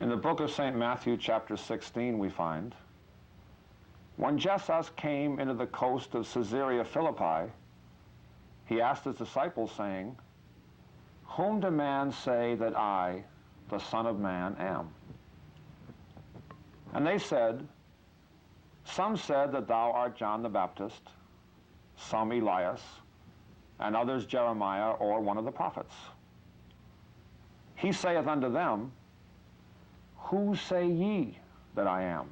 In the book of St. Matthew, chapter 16, we find, when Jesus came into the coast of Caesarea Philippi, he asked his disciples, saying, "Whom do men say that I, the Son of Man, am?" And they said, "Some said that thou art John the Baptist, some Elias, and others Jeremiah or one of the prophets." He saith unto them, "Who say ye that I am?"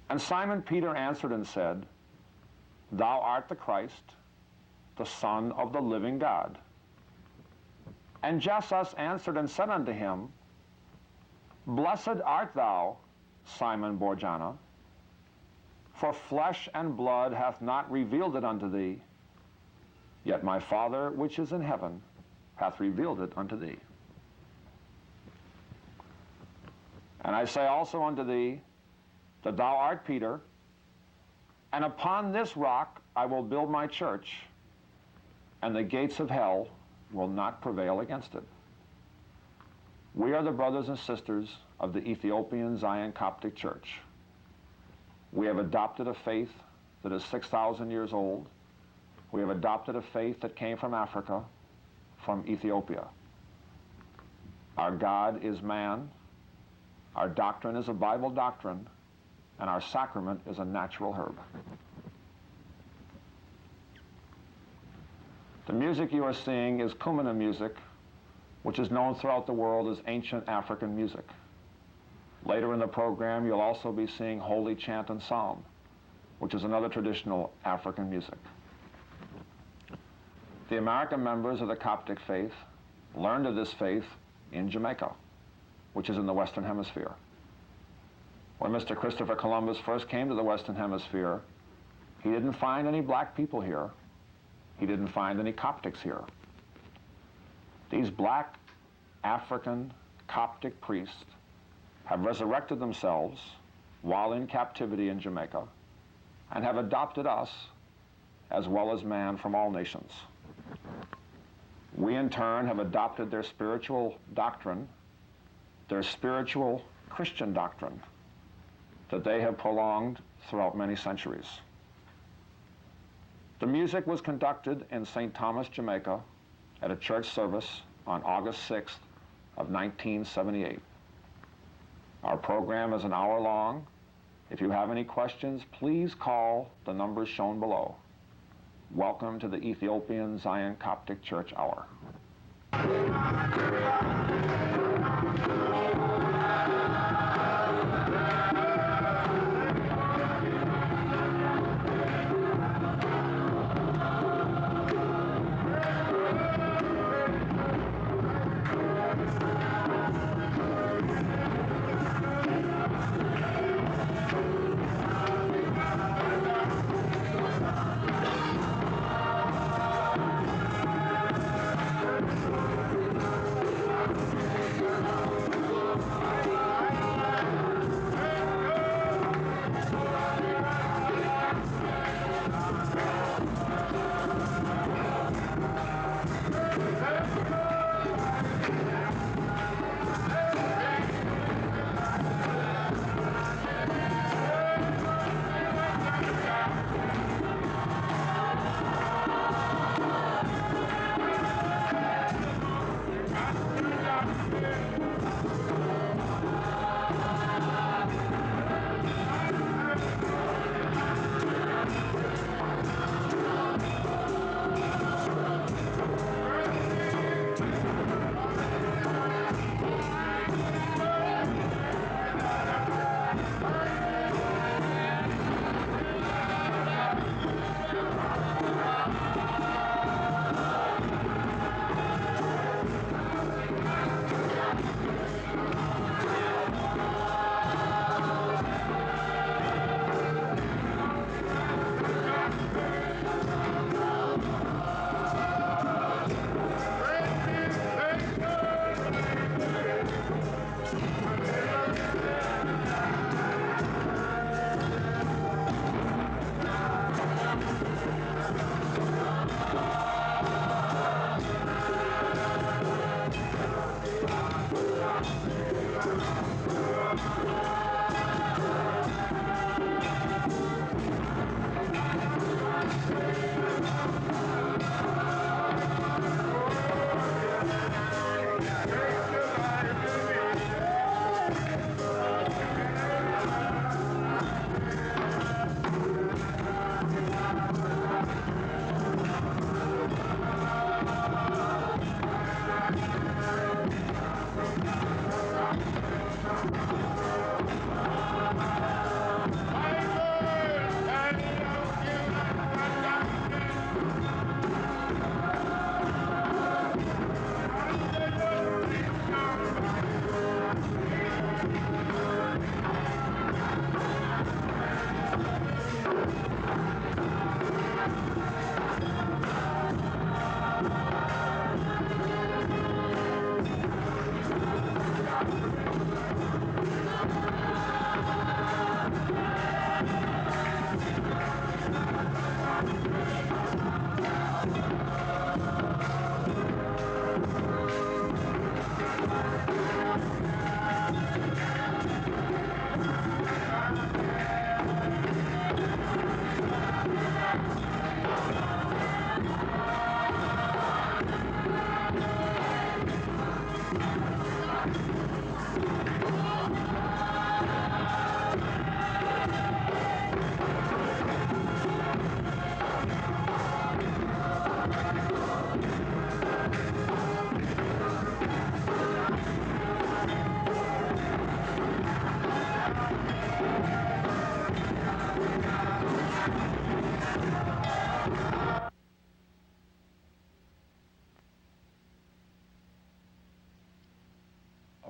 And Simon Peter answered and said, "Thou art the Christ, the Son of the living God." And Jesus answered and said unto him, "Blessed art thou, Simon Bar-Jonah, for flesh and blood hath not revealed it unto thee, yet my Father which is in heaven hath revealed it unto thee. And I say also unto thee, that thou art Peter, and upon this rock I will build my church, and the gates of hell will not prevail against it." We are the brothers and sisters of the Ethiopian Zion Coptic Church. We have adopted a faith that is 6,000 years old. We have adopted a faith that came from Africa, from Ethiopia. Our God is man, our doctrine is a Bible doctrine, and our sacrament is a natural herb. The music you are seeing is Kumina music, which is known throughout the world as ancient African music. Later in the program, you'll also be seeing holy chant and psalm, which is another traditional African music. The American members of the Coptic faith learned of this faith in Jamaica, which is in the Western Hemisphere. When Mr. Christopher Columbus first came to the Western Hemisphere, he didn't find any black people here. He didn't find any Coptics here. These black African Coptic priests have resurrected themselves while in captivity in Jamaica and have adopted us as well as man from all nations. We in turn have adopted their spiritual doctrine, their spiritual Christian doctrine that they have prolonged throughout many centuries. The music was conducted in St. Thomas, Jamaica at a church service on August 6th of 1978. Our program is an hour long. If you have any questions, please call the numbers shown below. Welcome to the Ethiopian Zion Coptic Church Hour.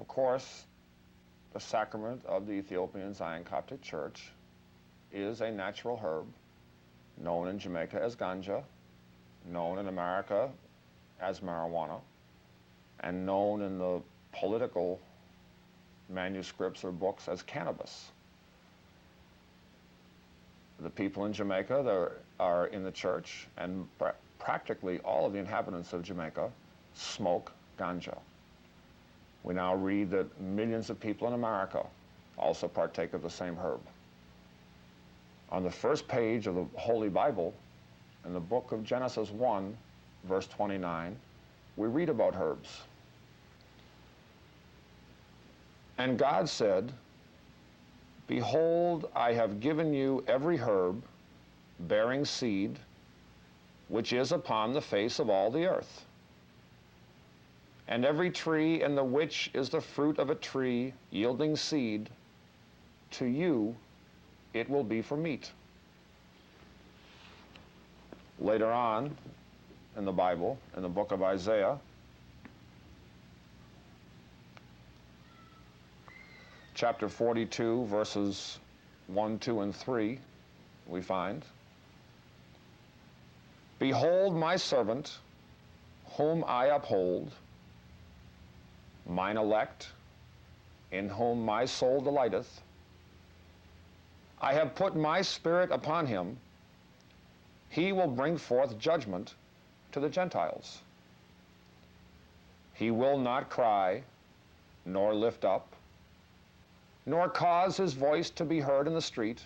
Of course, the sacrament of the Ethiopian Zion Coptic Church is a natural herb known in Jamaica as ganja, known in America as marijuana, and known in the political manuscripts or books as cannabis. The people in Jamaica that are in the church, and practically all of the inhabitants of Jamaica, smoke ganja. We now read that millions of people in America also partake of the same herb. On the first page of the Holy Bible, in the book of Genesis 1, verse 29, we read about herbs. And God said, "Behold, I have given you every herb bearing seed, which is upon the face of all the earth, and every tree in the which is the fruit of a tree yielding seed, to you it will be for meat." Later on in the Bible, in the book of Isaiah, chapter 42, verses 1, 2, and 3, we find, "Behold my servant, whom I uphold, mine elect, in whom my soul delighteth. I have put my spirit upon him. He will bring forth judgment to the Gentiles. He will not cry, nor lift up, nor cause his voice to be heard in the street.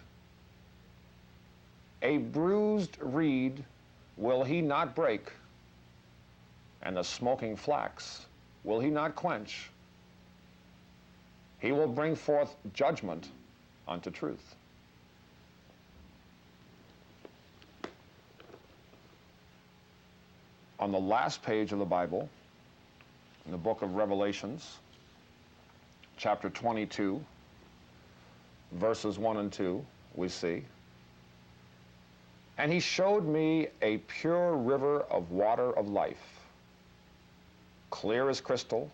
A bruised reed will he not break, and the smoking flax will he not quench. He will bring forth judgment unto truth." On the last page of the Bible, in the book of Revelations, chapter 22, verses 1 and 2, we see, "And he showed me a pure river of water of life, clear as crystal,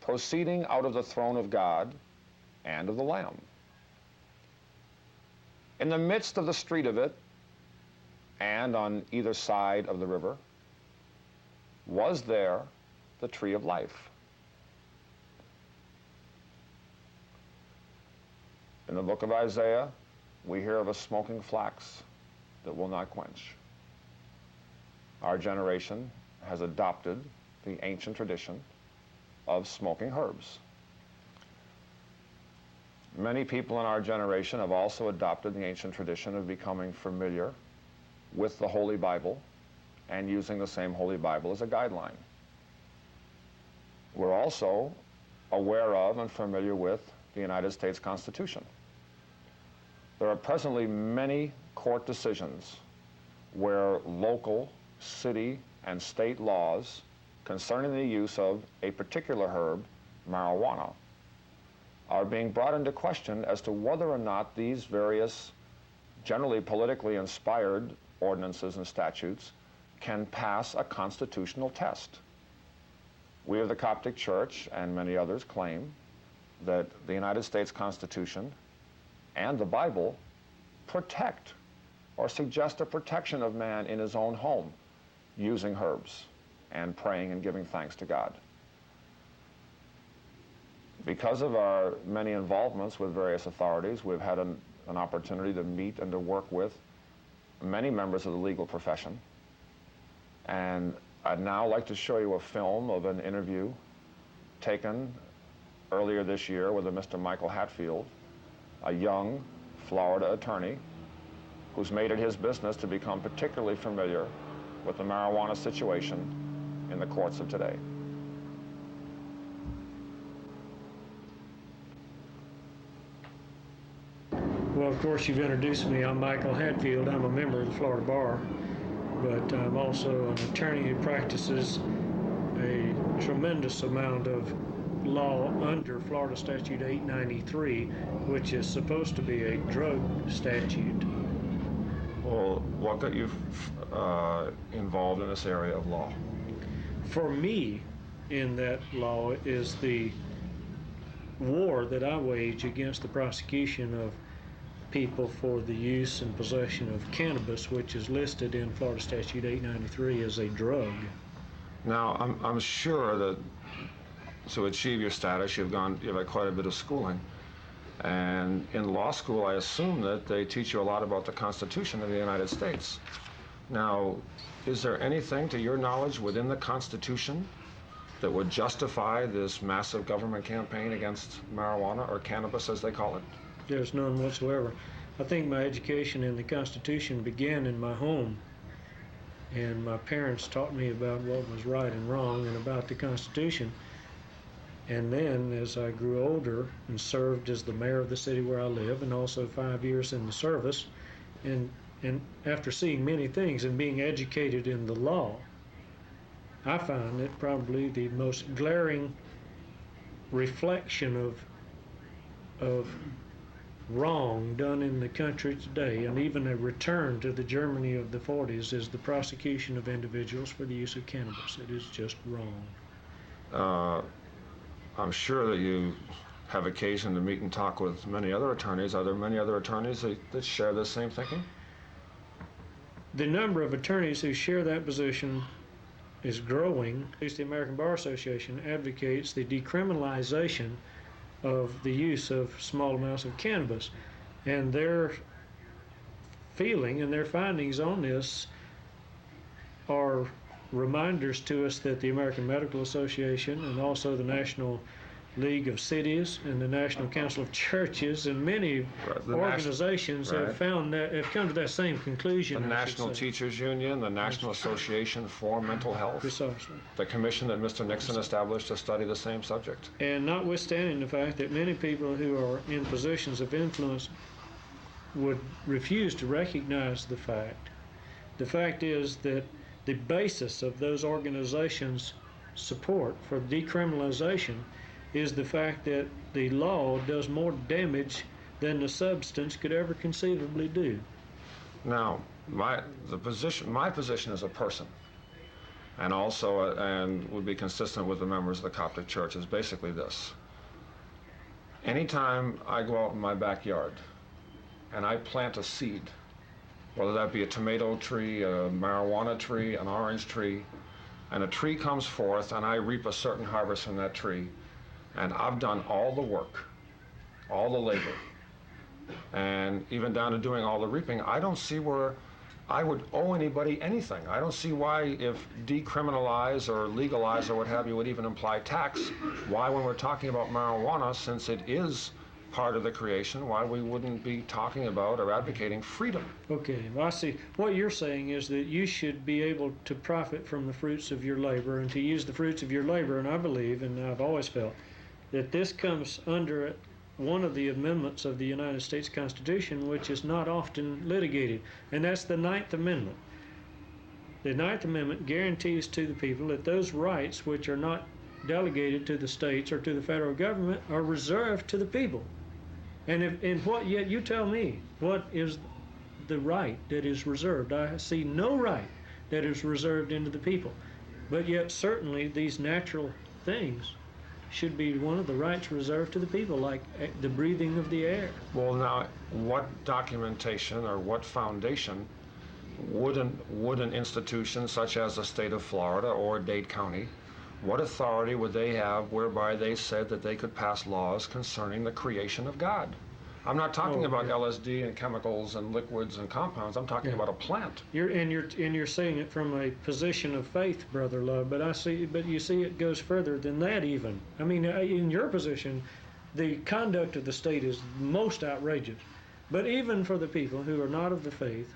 proceeding out of the throne of God and of the Lamb. In the midst of the street of it, and on either side of the river, was there the tree of life." In the book of Isaiah, we hear of a smoking flax that will not quench. Our generation has adopted the ancient tradition of smoking herbs. Many people in our generation have also adopted the ancient tradition of becoming familiar with the Holy Bible and using the same Holy Bible as a guideline. We're also aware of and familiar with the United States Constitution. There are presently many court decisions where local, city, and state laws concerning the use of a particular herb, marijuana, are being brought into question as to whether or not these various generally politically inspired ordinances and statutes can pass a constitutional test. We of the Coptic Church and many others claim that the United States Constitution and the Bible protect or suggest a protection of man in his own home using herbs and praying and giving thanks to God. Because of our many involvements with various authorities, we've had an opportunity to meet and to work with many members of the legal profession. And I'd now like to show you a film of an interview taken earlier this year with a Mr. Michael Hatfield, a young Florida attorney who's made it his business to become particularly familiar with the marijuana situation in the courts of today. Well, of course, you've introduced me. I'm Michael Hatfield. I'm a member of the Florida Bar, but I'm also an attorney who practices a tremendous amount of law under Florida Statute 893, which is supposed to be a drug statute. Well, what got you involved in this area of law? For me, in that law is the war that I wage against the prosecution of people for the use and possession of cannabis, which is listed in Florida Statute 893 as a drug. Now, I'm sure that to achieve your status, you've had quite a bit of schooling. And in law school, I assume that they teach you a lot about the Constitution of the United States. Now, is there anything, to your knowledge, within the Constitution that would justify this massive government campaign against marijuana, or cannabis as they call it? There's none whatsoever. I think my education in the Constitution began in my home, and my parents taught me about what was right and wrong and about the Constitution. And then, as I grew older and served as the mayor of the city where I live, and also 5 years in the service, and after seeing many things and being educated in the law, I find that probably the most glaring reflection of wrong done in the country today, and even a return to the Germany of the 40s, is the prosecution of individuals for the use of cannabis. It is just wrong. I'm sure that you have occasion to meet and talk with many other attorneys. Are there many other attorneys that share this same thinking? The number of attorneys who share that position is growing. At least the American Bar Association advocates the decriminalization of the use of small amounts of cannabis. And their feeling and their findings on this are reminders to us that the American Medical Association and also the National League of Cities and the National Council of Churches and many organizations have come to that same conclusion. The National Teachers Union, the National Association for Mental Health, precisely, the commission that Mr. Nixon established to study the same subject. And notwithstanding the fact that many people who are in positions of influence would refuse to recognize the fact is that the basis of those organizations' support for decriminalization is the fact that the law does more damage than the substance could ever conceivably do. Now, my position as a person, and also and would be consistent with the members of the Coptic Church, is basically this. Anytime I go out in my backyard and I plant a seed, whether that be a tomato tree, a marijuana tree, an orange tree, and a tree comes forth and I reap a certain harvest from that tree, and I've done all the work, all the labor, and even down to doing all the reaping, I don't see where I would owe anybody anything. I don't see why, if decriminalize or legalize or what have you would even imply tax, why when we're talking about marijuana, since it is part of the creation, why we wouldn't be talking about or advocating freedom. Okay, well, I see. What you're saying is that you should be able to profit from the fruits of your labor and to use the fruits of your labor, and I believe, and I've always felt, that this comes under one of the amendments of the United States Constitution, which is not often litigated, and that's the 9th Amendment. The 9th Amendment guarantees to the people that those rights which are not delegated to the states or to the federal government are reserved to the people. And yet you tell me, what is the right that is reserved? I see no right that is reserved into the people. But yet certainly these natural things should be one of the rights reserved to the people, like the breathing of the air. Well, now, what documentation or what foundation would an institution such as the state of Florida or Dade County, what authority would they have whereby they said that they could pass laws concerning the creation of God? I'm not talking about LSD and chemicals and liquids and compounds. I'm talking about a plant. You're saying it from a position of faith, Brother Love. But you see, it goes further than that even. I mean, in your position, the conduct of the state is most outrageous. But even for the people who are not of the faith,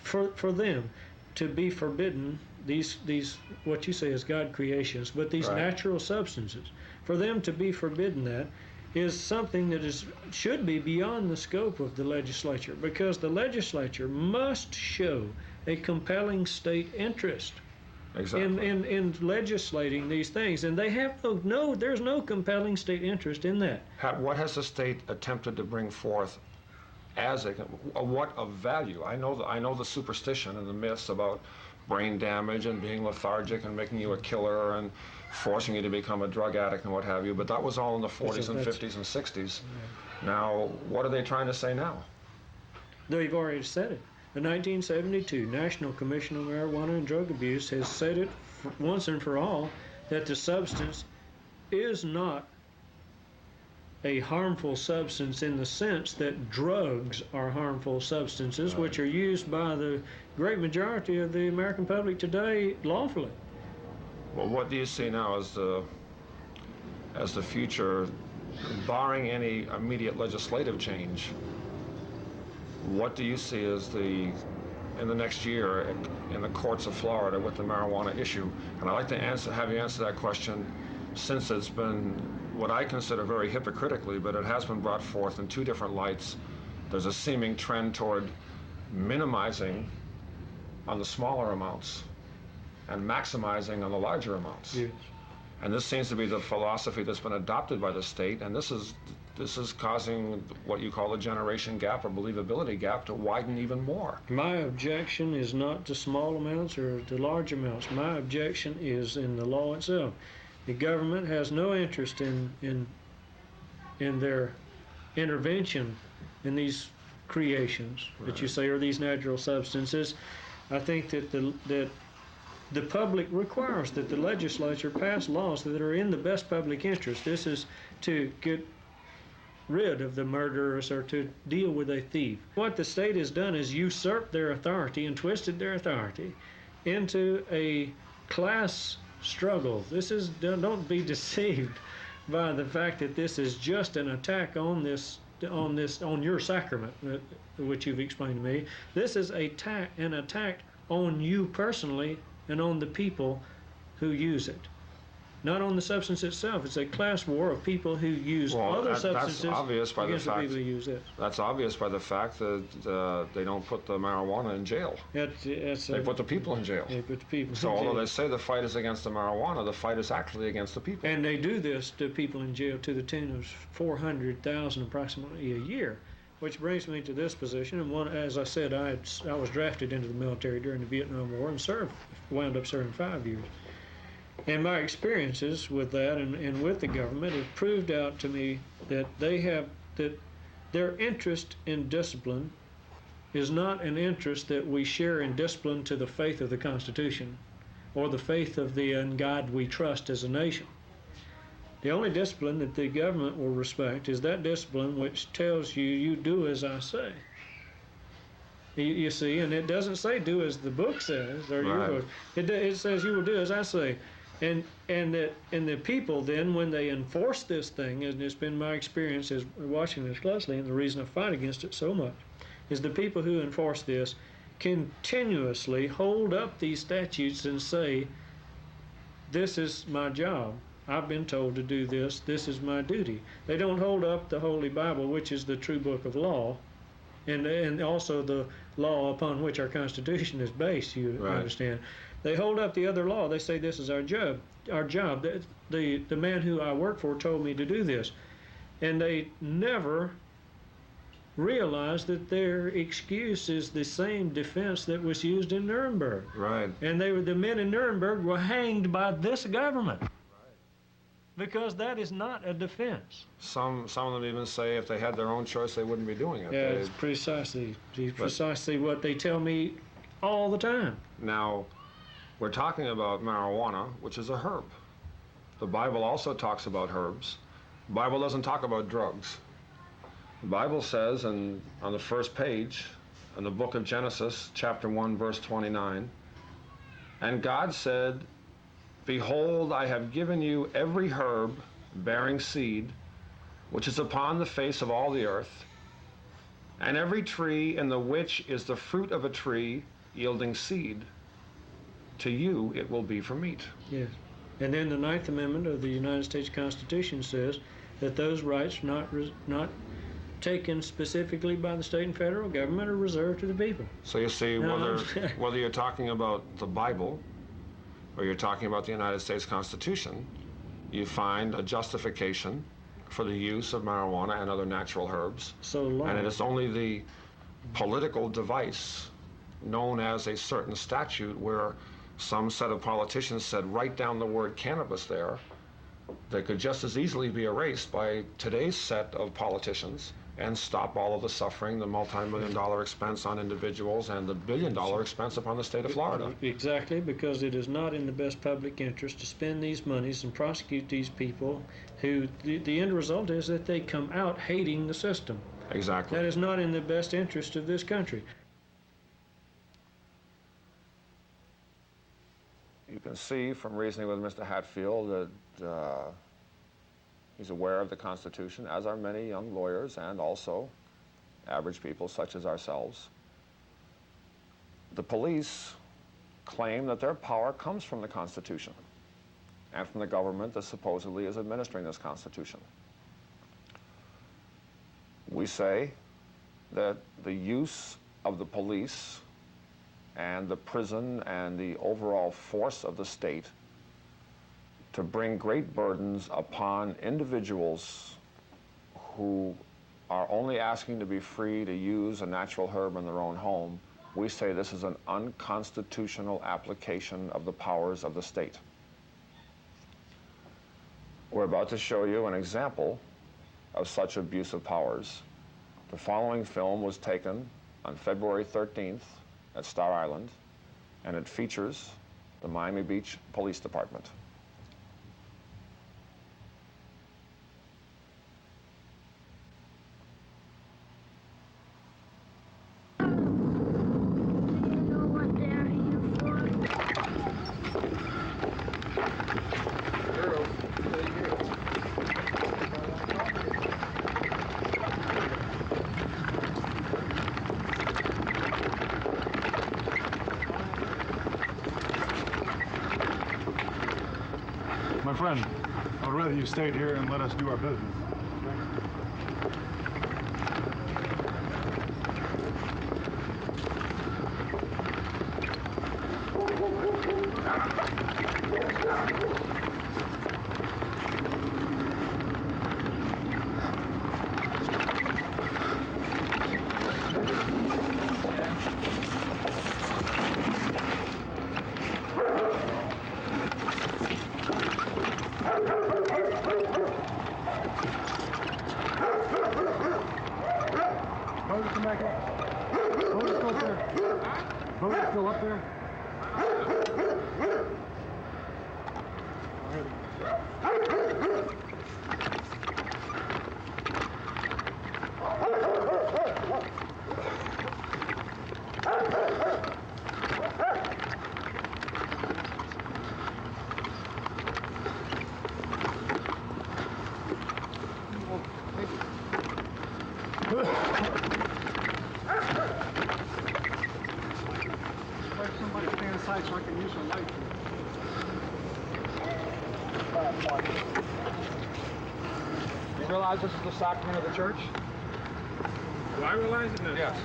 for them to be forbidden these what you say is God creations, but these natural substances, for them to be forbidden that is something that should be beyond the scope of the legislature, because the legislature must show a compelling state interest in legislating these things, and they have there's no compelling state interest in that. What has the state attempted to bring forth as what of value? I know the superstition and the myths about brain damage and being lethargic and making you a killer and forcing you to become a drug addict and what have you. But that was all in the 40s and 50s and 60s. Yeah. Now, what are they trying to say now? They've already said it. The 1972 National Commission on Marijuana and Drug Abuse has said it once and for all that the substance is not a harmful substance in the sense that drugs are harmful substances, Right. which are used by the great majority of the American public today lawfully. Well, what do you see now as the future, barring any immediate legislative change? What do you see as in the next year in the courts of Florida with the marijuana issue? And I'd like to have you answer that question, since it's been what I consider very hypocritically, but it has been brought forth in two different lights. There's a seeming trend toward minimizing on the smaller amounts and maximizing on the larger amounts. Yes. And this seems to be the philosophy that's been adopted by the state, and this is causing what you call the generation gap or believability gap to widen even more. My objection is not to small amounts or to large amounts. My objection is in the law itself. The government has no interest in their intervention in these creations that you say are these natural substances. I think that the public requires that the legislature pass laws that are in the best public interest. This is to get rid of the murderers or to deal with a thief. What the state has done is usurped their authority and twisted their authority into a class struggle. This is, don't be deceived by the fact that this is just an attack on your sacrament, which you've explained to me. This is an attack on you personally and on the people who use it. Not on the substance itself. It's a class war of people who use other substances against the people who use it. That's obvious by the fact that they don't put the marijuana in jail. They put the people in jail. They put the people So in jail. although they say the fight is against the marijuana, the fight is actually against the people. And they do this to people in jail to the tune of 400,000 approximately a year. Which brings me to this position. And as I said, I was drafted into the military during the Vietnam War and wound up serving 5 years. And my experiences with that and with the government have proved out to me that their interest in discipline is not an interest that we share in discipline to the faith of the Constitution or the faith of the God we trust as a nation. The only discipline that the government will respect is that discipline which tells you do as I say. You see, and it doesn't say do as the book says, or your book. It says you will do as I say. And the people then, when they enforce this thing, and it's been my experience as watching this closely, and the reason I fight against it so much, is the people who enforce this continuously hold up these statutes and say, this is my job. I've been told to do this. This is my duty. They don't hold up the Holy Bible, which is the true book of law, and also the law upon which our Constitution is based, you understand. They hold up the other law. They say this is our job. The man who I work for told me to do this. And they never realize that their excuse is the same defense that was used in Nuremberg. Right. And the men in Nuremberg were hanged by this government. Because that is not a defense. Some of them even say if they had their own choice, they wouldn't be doing it. Yeah, it's precisely what they tell me all the time. Now, we're talking about marijuana, which is a herb. The Bible also talks about herbs. The Bible doesn't talk about drugs. The Bible says on the first page in the book of Genesis, chapter 1, verse 29, and God said, behold, I have given you every herb bearing seed, which is upon the face of all the earth, and every tree in the which is the fruit of a tree yielding seed. To you it will be for meat. Yes. And then the 9th Amendment of the United States Constitution says that those rights not taken specifically by the state and federal government are reserved to the people. So you see, whether you're talking about the Bible or you're talking about the United States Constitution, you find a justification for the use of marijuana and other natural herbs. So long. And it is only the political device known as a certain statute where some set of politicians said, write down the word cannabis there, that could just as easily be erased by today's set of politicians and stop all of the suffering, the multi-million-dollar expense on individuals, and the billion-dollar expense upon the state of Florida. Exactly, because it is not in the best public interest to spend these monies and prosecute these people who, the end result is that they come out hating the system. Exactly. That is not in the best interest of this country. You can see from reasoning with Mr. Hatfield that he's aware of the Constitution, as are many young lawyers and also average people such as ourselves. The police claim that their power comes from the Constitution and from the government that supposedly is administering this Constitution. We say that the use of the police and the prison and the overall force of the state to bring great burdens upon individuals who are only asking to be free to use a natural herb in their own home, we say this is an unconstitutional application of the powers of the state. We're about to show you an example of such abuse of powers. The following film was taken on February 13th at Star Island, and it features the Miami Beach Police Department. My friend, I would rather you stayed here and let us do our business. Still up there? Somebody stay inside so I can use your light. You realize this is the sacrament of the church? Do I realize it? Yes.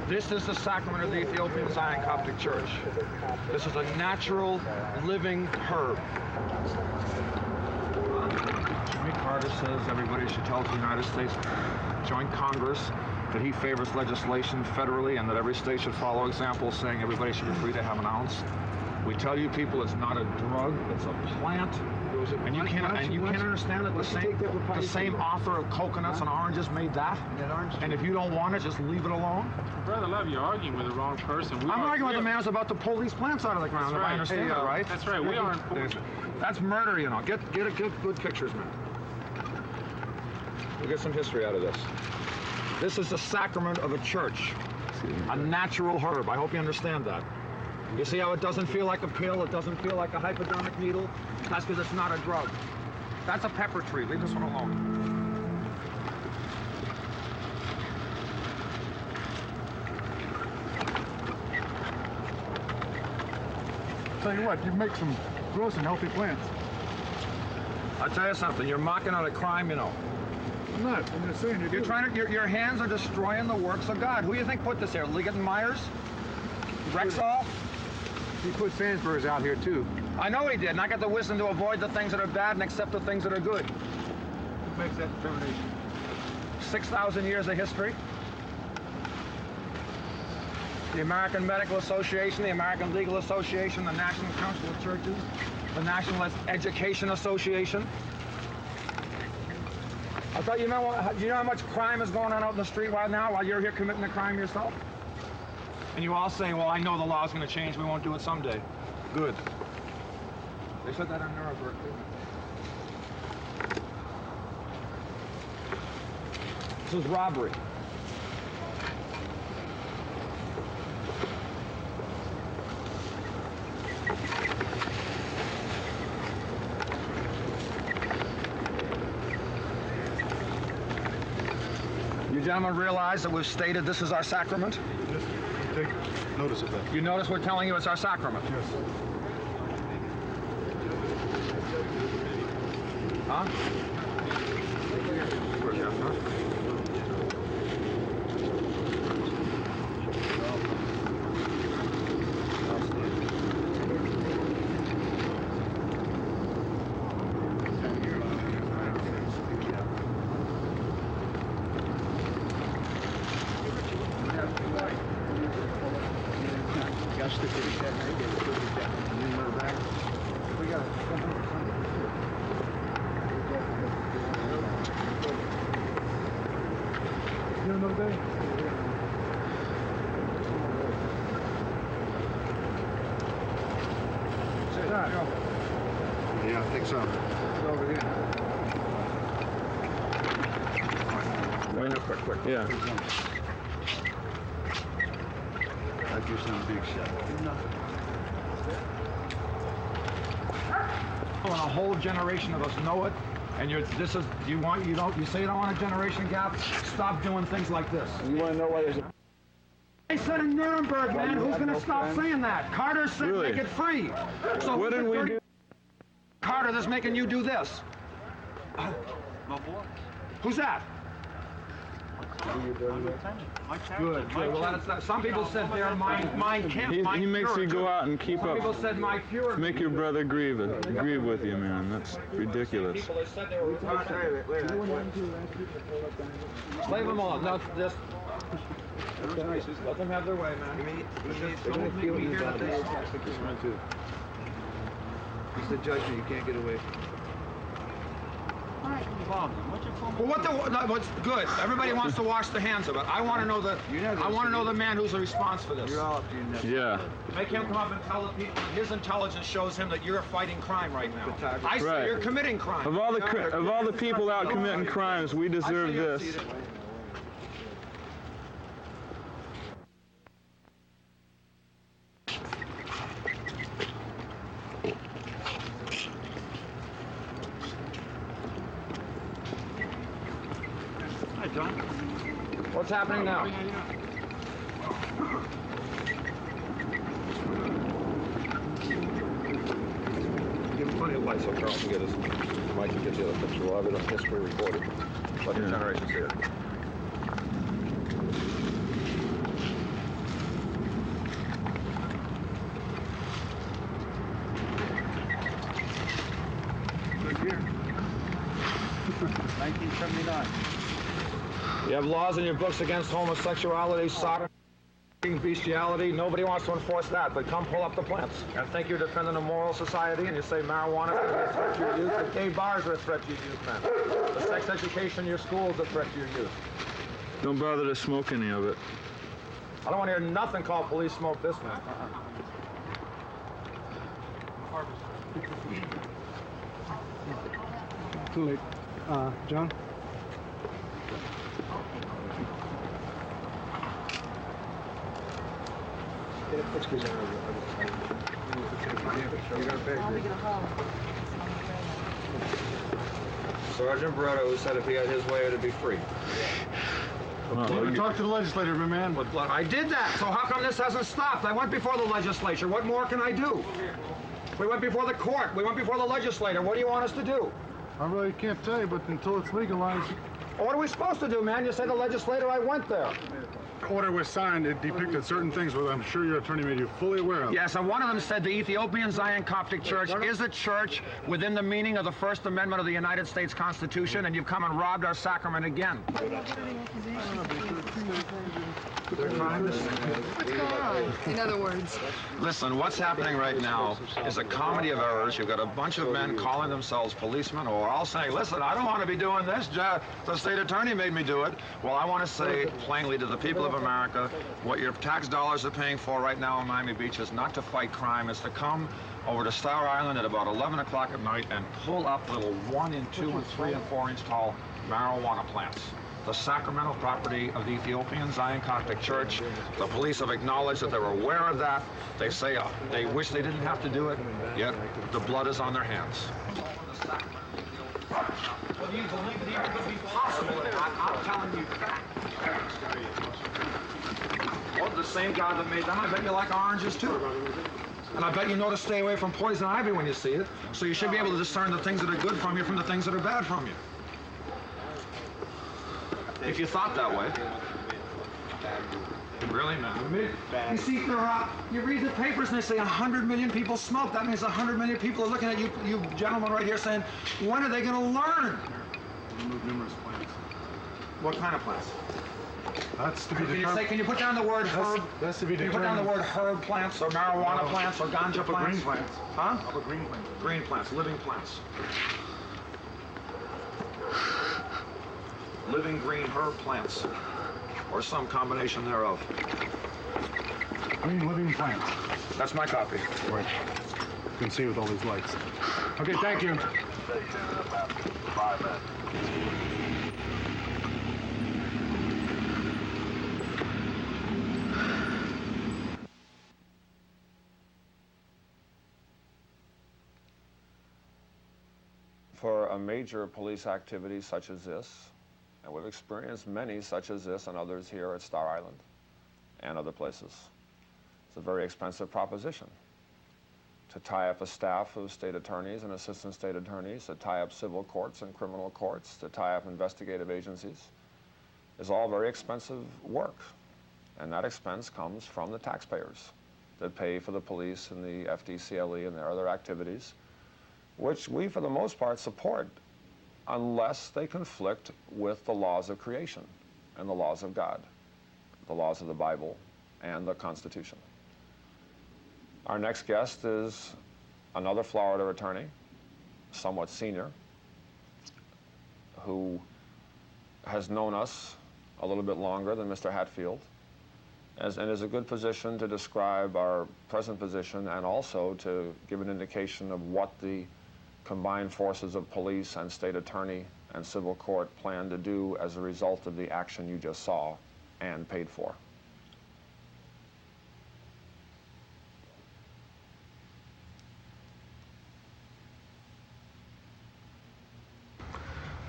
This is the sacrament of the Ethiopian Zion Coptic Church. This is a natural, living herb. Jimmy Carter says everybody should tell the United States Joint Congress that he favors legislation federally and that every state should follow example, saying everybody should be free to have an ounce. We tell you people it's not a drug, it's a plant. And you can't understand that the same author of coconuts and oranges made that. And if you don't want it, just leave it alone. Brother Love, you're arguing with the wrong person. I'm arguing with the man who's about to pull these plants out of the ground, if I understand it right. That's right, we aren't. That's murder, you know. Get good pictures, man. We'll get some history out of this. This is the sacrament of a church, a natural herb. I hope you understand that. You see how it doesn't feel like a pill, it doesn't feel like a hypodermic needle? That's because it's not a drug. That's a pepper tree. Leave this one alone. Tell you what, you make some gross and healthy plants. I'll tell you something, you're mocking at a crime, you know. I'm not. I'm just saying You're trying to, your hands are destroying the works of God. Who do you think put this here? Liggett and Myers? Rexall? He put Sainsbury's out here too. I know he did, and I got the wisdom to avoid the things that are bad and accept the things that are good. Who makes that determination? 6,000 years of history. the American Medical Association, the American Legal Association, the National Council of Churches, the National Education Association. I thought, do you know how much crime is going on out in the street right now while you're here committing a crime yourself? And you all say, well, I know the law's going to change, we won't do it someday. Good. They said that in Nuremberg, too. This is robbery. You gentlemen realize that we've stated this is our sacrament? Yes, take notice of that. You notice we're telling you it's our sacrament? Yes. Huh? Yeah, I think so. Quick. Yeah. Like you're some big shot. And a whole generation of us know it, and you say you don't want a generation gap? Stop doing things like this. You want to know why there's a... They said in Nuremberg, man, who's going to stop saying that? Carter said Really? make it free. So What did we do? Carter that's making you do this? Who's that? Good. Well, some people said they're mine can't. He makes you go out and keep Some people up. said my pure. Make your brother grieve with you, man. That's ridiculous. People they said they were. Leave them on. No, just. Let them have their way, man. Don't make me hear that they. He's the judgment. You can't get away. Well, what's good? Everybody wants to wash their hands of it. I want to know the man who's the response for this. You're all up to your neck. Yeah. Make him come up and tell the people. His intelligence shows him that you're fighting crime right now. I say Right. you're committing crime. Of all the people out committing crimes, we deserve this. What's happening now? Give him plenty of light so Carl can get his mic and get the other picture. We'll have it on history recorded. Let the generations see it. Good year. 1979. You have laws in your books against homosexuality, sodomy, bestiality. Nobody wants to enforce that, but come pull up the plants. I think you're defending a moral society, and you say marijuana is a threat to your youth. The gay bars are a threat to your youth, man. The sex education in your school is a threat to your youth. Don't bother to smoke any of it. I don't want to hear nothing called police smoke this, man. Too late. John? Sergeant Brotto said if he had his way, it'd be free. Talk to the legislator, my man. But I did that, so how come this hasn't stopped? I went before the legislature. What more can I do? We went before the court. We went before the legislator. What do you want us to do? I really can't tell you, but until it's legalized. Well, what are we supposed to do, man? You say the legislator, I went there. order was signed, it depicted certain things that I'm sure your attorney made you fully aware of. Yes, and one of them said the Ethiopian Zion Coptic Church is a church within the meaning of the First Amendment of the United States Constitution, and you've come and robbed our sacrament again. What's going on? In other words, Listen, what's happening right now is a comedy of errors. You've got a bunch of men calling themselves policemen who are all saying, listen, I don't want to be doing this. The state attorney made me do it. Well, I want to say plainly to the people of America, what your tax dollars are paying for right now in Miami Beach is not to fight crime. It's to come over to Star Island at about 11 o'clock at night and pull up little 1 and 2 and 3 and 4 inch tall marijuana plants. The Sacramento property of the Ethiopian Zion Coptic Church. The police have acknowledged that they're aware of that. They say they wish they didn't have to do it, yet the blood is on their hands. Well, you believe it even could be possible or not, I'm telling you that. Well, the same God that made them, I bet you like oranges too. And I bet you know to stay away from poison ivy when you see it, so you should be able to discern the things that are good from you from the things that are bad from you. If you thought that way. Really, man? You see, you read the papers and they say 100 million people smoke. That means 100 million people are looking at you gentlemen right here saying, when are they going to learn? Remove numerous plants. What kind of plants? That's to be determined. Can you put down the word herb? That's to be Can you determined. put down the word herb plants or marijuana plants or ganja plants? Green plants. Huh? How about green plants? Green plants, living plants. Living green herb plants, or some combination thereof. Green living plants. That's my copy. Right. You can see with all these lights. Okay, thank you. For a major police activity such as this, and we've experienced many such as this and others here at Star Island and other places, it's a very expensive proposition to tie up a staff of state attorneys and assistant state attorneys, to tie up civil courts and criminal courts, to tie up investigative agencies, is all very expensive work. And that expense comes from the taxpayers that pay for the police and the FDCLE and their other activities, which we, for the most part, support unless they conflict with the laws of creation and the laws of God, the laws of the Bible and the Constitution. Our next guest is another Florida attorney, somewhat senior, who has known us a little bit longer than Mr. Hatfield, and is a good position to describe our present position and also to give an indication of what the combined forces of police and state attorney and civil court plan to do as a result of the action you just saw and paid for.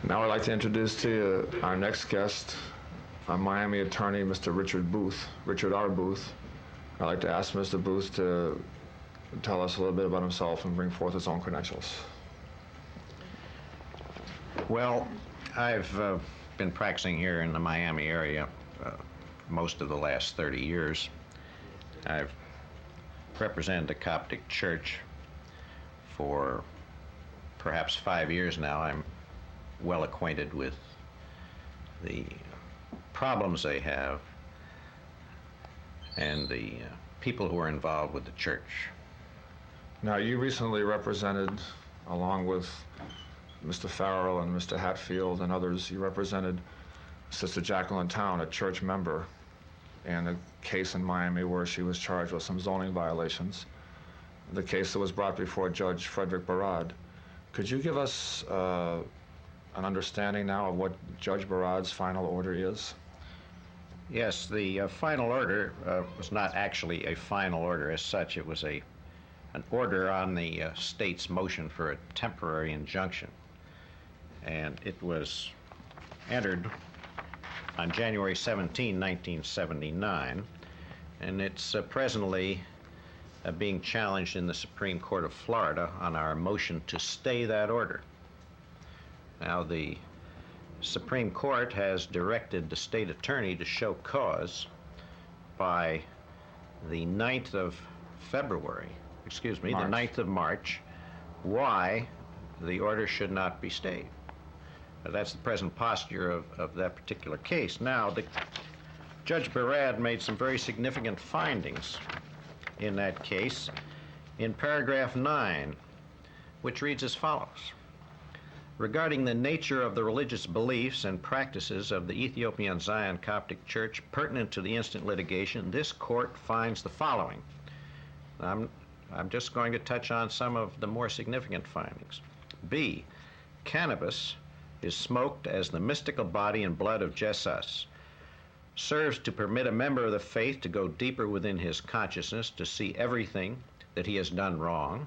Now I'd like to introduce to you our next guest, a Miami attorney, Mr. Richard R. Booth. I'd like to ask Mr. Booth to tell us a little bit about himself and bring forth his own credentials. Well, I've been practicing here in the Miami area most of the last 30 years. I've represented the Coptic Church for perhaps 5 years now. I'm well acquainted with the problems they have and the people who are involved with the church. Now, you recently represented, along with Mr. Farrell and Mr. Hatfield and others, you represented Sister Jacqueline Town, a church member, in a case in Miami where she was charged with some zoning violations. The case that was brought before Judge Frederick Barad. Could you give us an understanding now of what Judge Barad's final order is? Yes, the final order was not actually a final order as such. It was an order on the state's motion for a temporary injunction. And it was entered on January 17, 1979, and it's presently being challenged in the Supreme Court of Florida on our motion to stay that order. Now, the Supreme Court has directed the state attorney to show cause by the 9th of February, excuse me, March. the 9th of March, why the order should not be stayed. That's the present posture of that particular case. Now, Judge Barad made some very significant findings in that case in paragraph 9, which reads as follows. Regarding the nature of the religious beliefs and practices of the Ethiopian Zion Coptic Church pertinent to the instant litigation, this court finds the following. I'm just going to touch on some of the more significant findings. B, cannabis is smoked as the mystical body and blood of Jesus, serves to permit a member of the faith to go deeper within his consciousness to see everything that he has done wrong,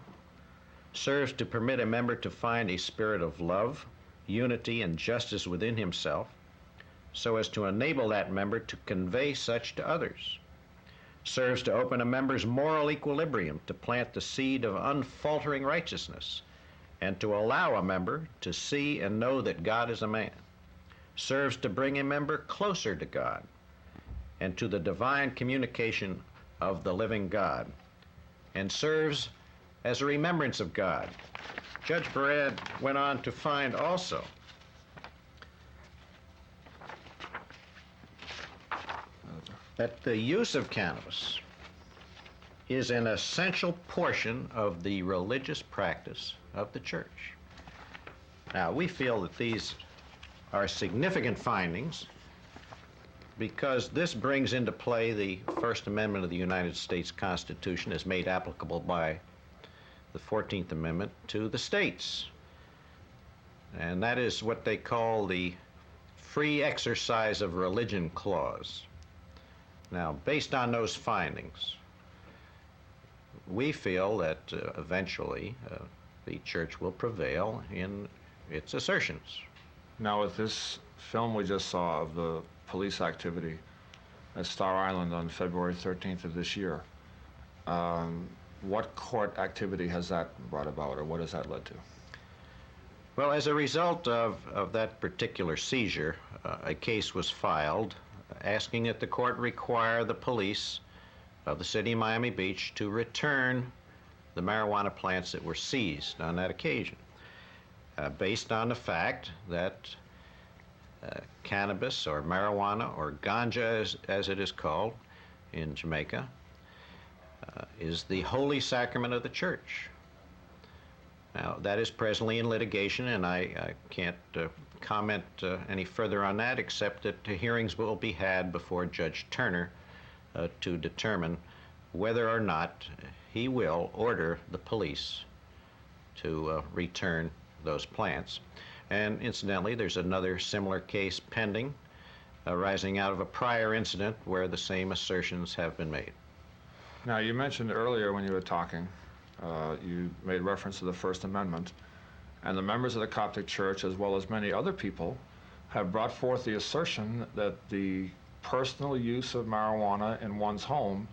serves to permit a member to find a spirit of love, unity, and justice within himself, so as to enable that member to convey such to others, serves to open a member's moral equilibrium to plant the seed of unfaltering righteousness, and to allow a member to see and know that God is a man, serves to bring a member closer to God and to the divine communication of the living God, and serves as a remembrance of God. Judge Barad went on to find also that the use of cannabis is an essential portion of the religious practice of the church. Now, we feel that these are significant findings because this brings into play the First Amendment of the United States Constitution as made applicable by the 14th Amendment to the states. And that is what they call the Free Exercise of Religion Clause. Now, based on those findings, we feel that eventually the church will prevail in its assertions. Now, with this film we just saw of the police activity at Star Island on February 13th of this year, what court activity has that brought about, or what has that led to? Well, as a result of that particular seizure, a case was filed asking that the court require the police of the city of Miami Beach to return the marijuana plants that were seized on that occasion, based on the fact that cannabis or marijuana or ganja, as it is called in Jamaica, is the holy sacrament of the church. Now, that is presently in litigation, and I can't comment any further on that, except that hearings will be had before Judge Turner to determine whether or not he will order the police to return those plants. And incidentally, there's another similar case pending arising out of a prior incident where the same assertions have been made. Now, you mentioned earlier when you were talking, you made reference to the First Amendment, and the members of the Coptic Church, as well as many other people, have brought forth the assertion that the personal use of marijuana in one's home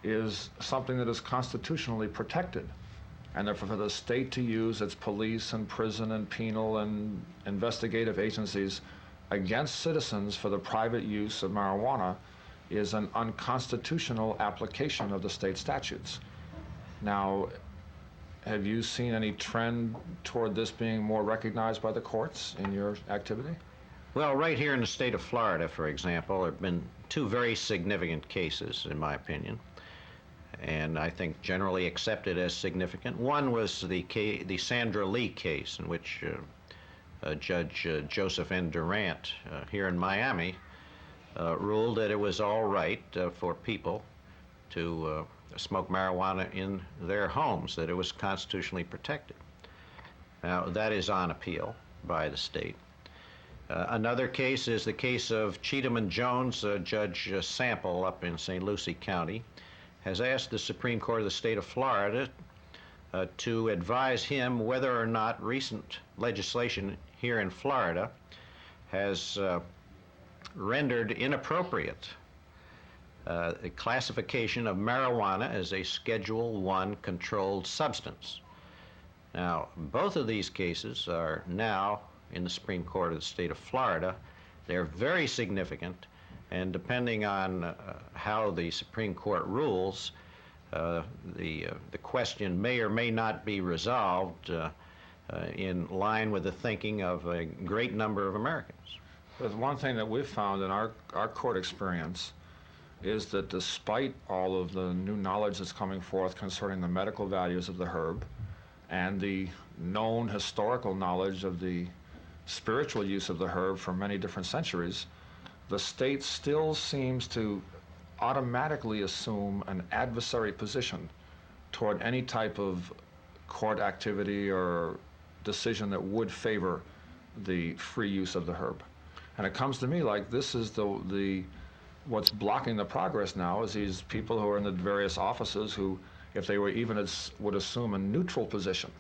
is something that is constitutionally protected, and therefore for the state to use its police and prison and penal and investigative agencies against citizens for the private use of marijuana is an unconstitutional application of the state statutes. Now, have you seen any trend toward this being more recognized by the courts in your activity? Well, right here in the state of Florida, for example, there have been two very significant cases, in my opinion, and I think generally accepted as significant. One was the Sandra Lee case, in which Judge Joseph N. Durant here in Miami ruled that it was all right for people to smoke marijuana in their homes, that it was constitutionally protected. Now, that is on appeal by the state. Another case is the case of Cheatham and Jones. Judge Sample up in St. Lucie County has asked the Supreme Court of the state of Florida to advise him whether or not recent legislation here in Florida has rendered inappropriate a classification of marijuana as a Schedule I controlled substance. Now, both of these cases are now in the Supreme Court of the state of Florida. They're very significant, And depending on how the Supreme Court rules, the question may or may not be resolved in line with the thinking of a great number of Americans. There's one thing that we've found in our court experience is that despite all of the new knowledge that's coming forth concerning the medical values of the herb and the known historical knowledge of the spiritual use of the herb for many different centuries, the state still seems to automatically assume an adversary position toward any type of court activity or decision that would favor the free use of the herb. And it comes to me like this is what's blocking the progress now is these people who are in the various offices who, if they were even would assume a neutral position,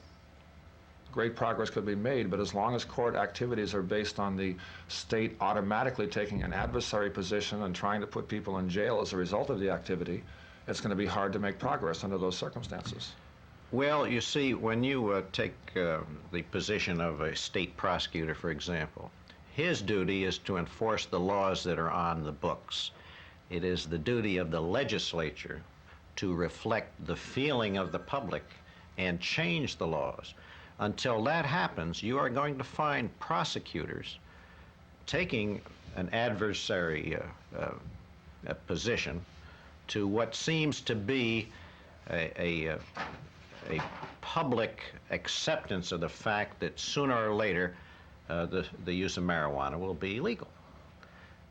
great progress could be made. But as long as court activities are based on the state automatically taking an adversary position and trying to put people in jail as a result of the activity, it's going to be hard to make progress under those circumstances. Well, you see, when you take the position of a state prosecutor, for example, his duty is to enforce the laws that are on the books. It is the duty of the legislature to reflect the feeling of the public and change the laws. Until that happens, you are going to find prosecutors taking an adversary position to what seems to be a public acceptance of the fact that sooner or later the use of marijuana will be legal.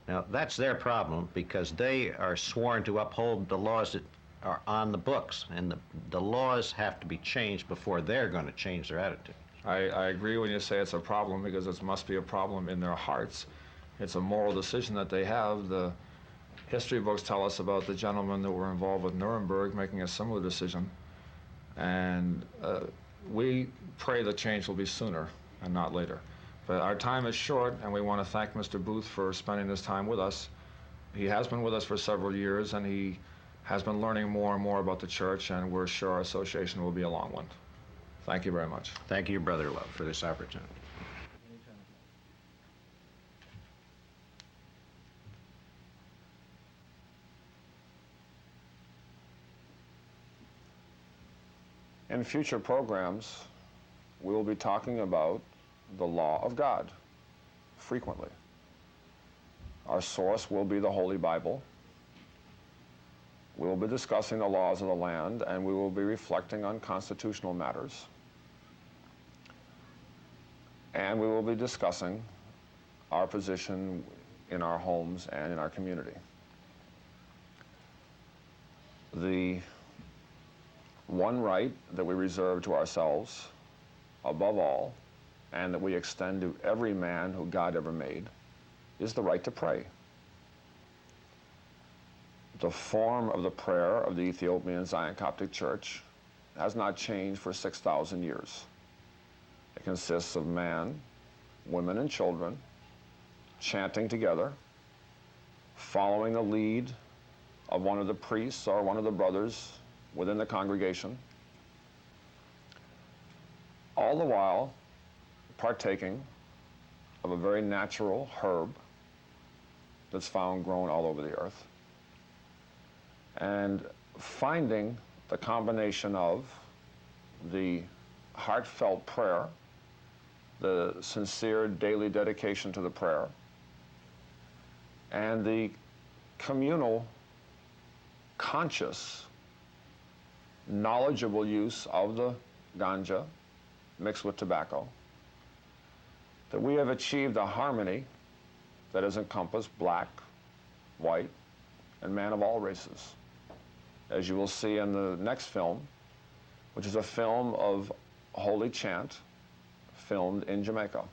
Now, that's their problem because they are sworn to uphold the laws that are on the books, and the laws have to be changed before they're going to change their attitude. I agree when you say it's a problem because it must be a problem in their hearts. It's a moral decision that they have. The history books tell us about the gentlemen that were involved with Nuremberg making a similar decision, and we pray the change will be sooner and not later. But our time is short, and we want to thank Mr. Booth for spending this time with us. He has been with us for several years, and he has been learning more and more about the church, and we're sure our association will be a long one. Thank you very much. Thank you, Brother Love, for this opportunity. In future programs, we will be talking about the law of God frequently. Our source will be the Holy Bible. We will be discussing the laws of the land, and we will be reflecting on constitutional matters. And we will be discussing our position in our homes and in our community. The one right that we reserve to ourselves, above all, and that we extend to every man who God ever made, is the right to pray. The form of the prayer of the Ethiopian Zion Coptic Church has not changed for 6,000 years. It consists of man, women, and children chanting together, following the lead of one of the priests or one of the brothers within the congregation, all the while partaking of a very natural herb that's found grown all over the earth, and finding the combination of the heartfelt prayer, the sincere daily dedication to the prayer, and the communal, conscious, knowledgeable use of the ganja mixed with tobacco, that we have achieved a harmony that has encompassed black, white, and man of all races. As you will see in the next film, which is a film of holy chant filmed in Jamaica.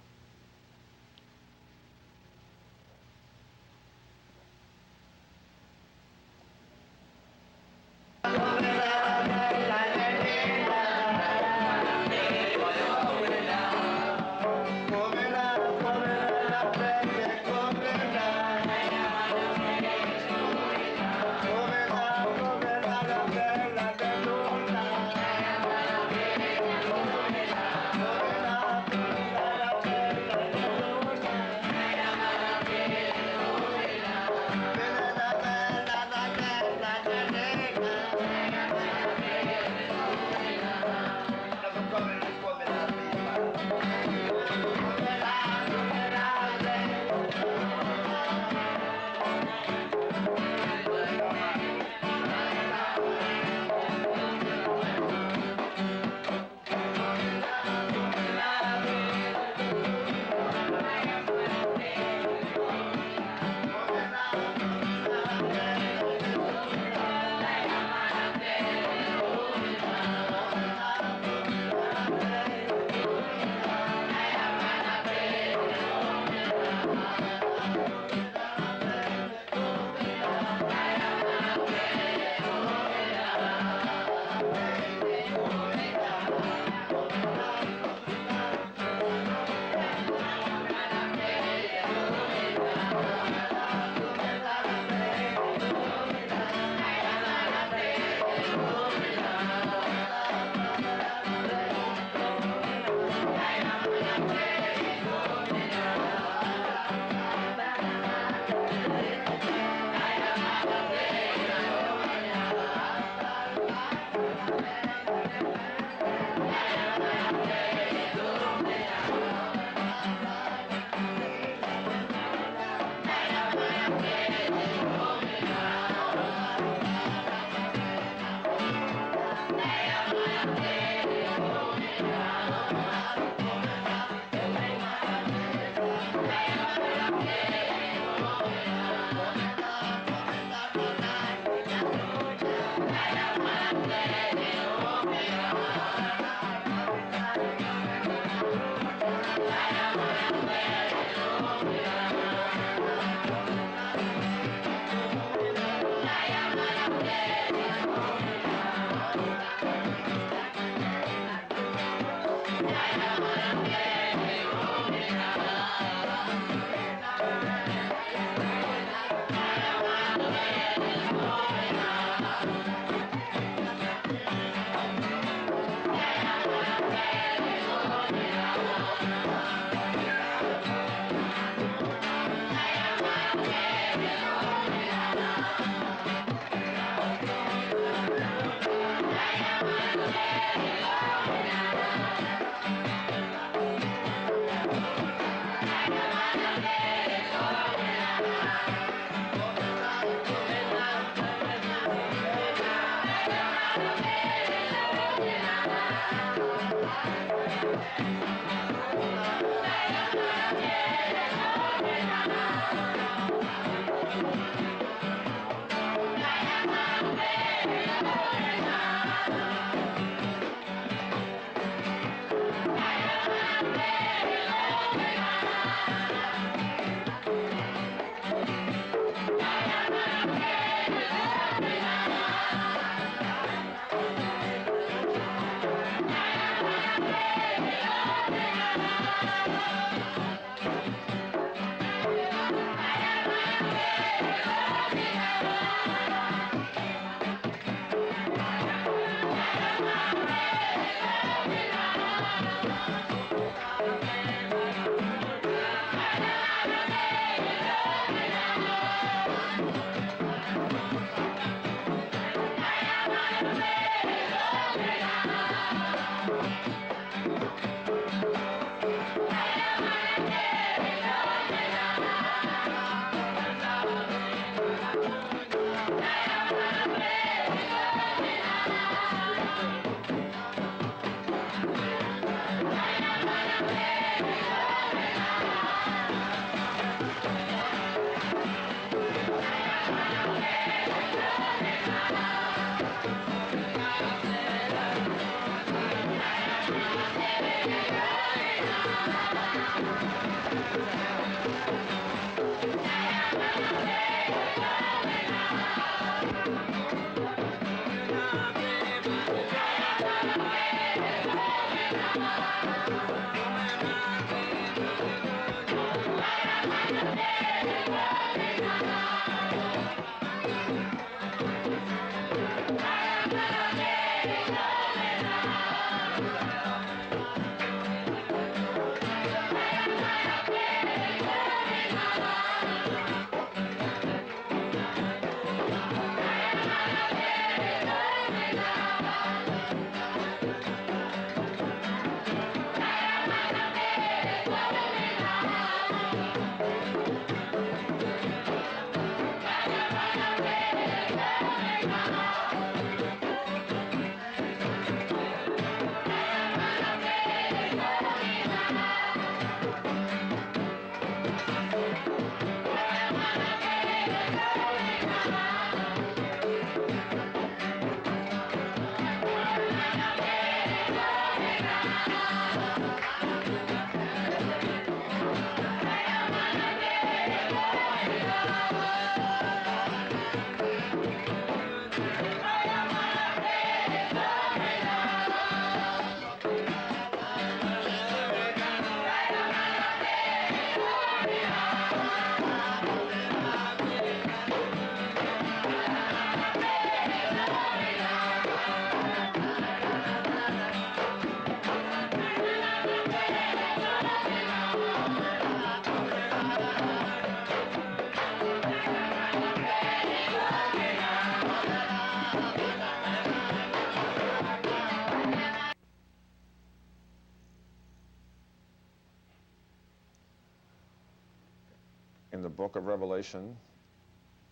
in the book of Revelation,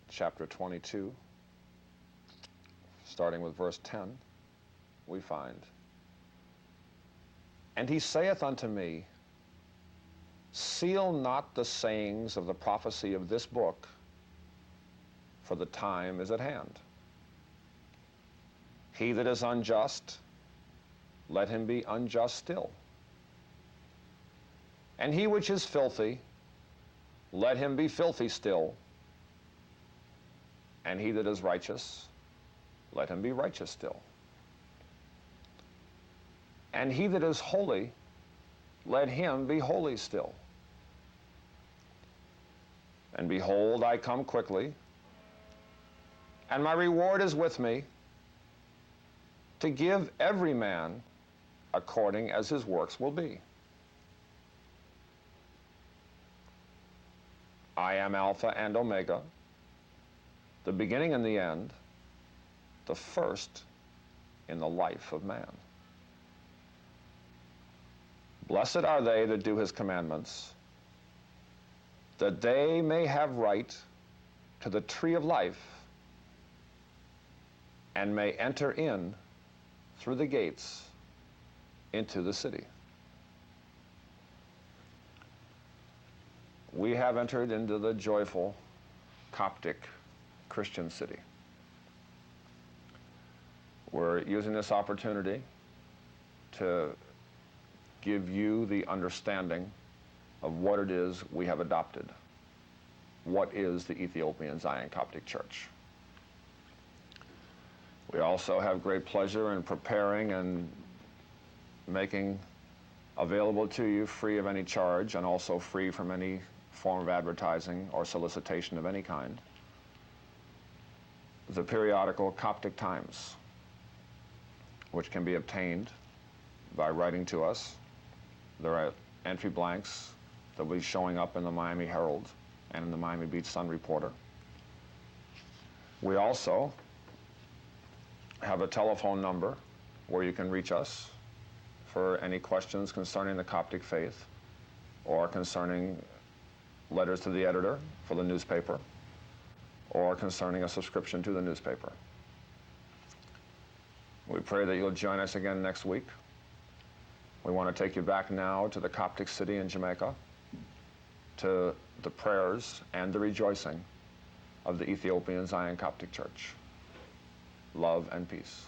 chapter 22, starting with verse 10, we find, "And he saith unto me, Seal not the sayings of the prophecy of this book, for the time is at hand. He that is unjust, let him be unjust still. And he which is filthy, let him be filthy still. And he that is righteous, let him be righteous still. And he that is holy, let him be holy still. And behold, I come quickly, and my reward is with me, to give every man according as his works will be. I am Alpha and Omega, the beginning and the end, the first in the life of man. Blessed are they that do his commandments, that they may have right to the tree of life and may enter in through the gates into the city." We have entered into the joyful Coptic Christian city. We're using this opportunity to give you the understanding of what it is we have adopted. What is the Ethiopian Zion Coptic Church? We also have great pleasure in preparing and making available to you, free of any charge and also free from any form of advertising or solicitation of any kind, the periodical Coptic Times, which can be obtained by writing to us. There are entry blanks that will be showing up in the Miami Herald and in the Miami Beach Sun Reporter. We also have a telephone number where you can reach us for any questions concerning the Coptic faith or concerning letters to the editor for the newspaper or concerning a subscription to the newspaper. We pray that you'll join us again next week. We want to take you back now to the Coptic city in Jamaica, to the prayers and the rejoicing of the Ethiopian Zion Coptic Church. Love and peace.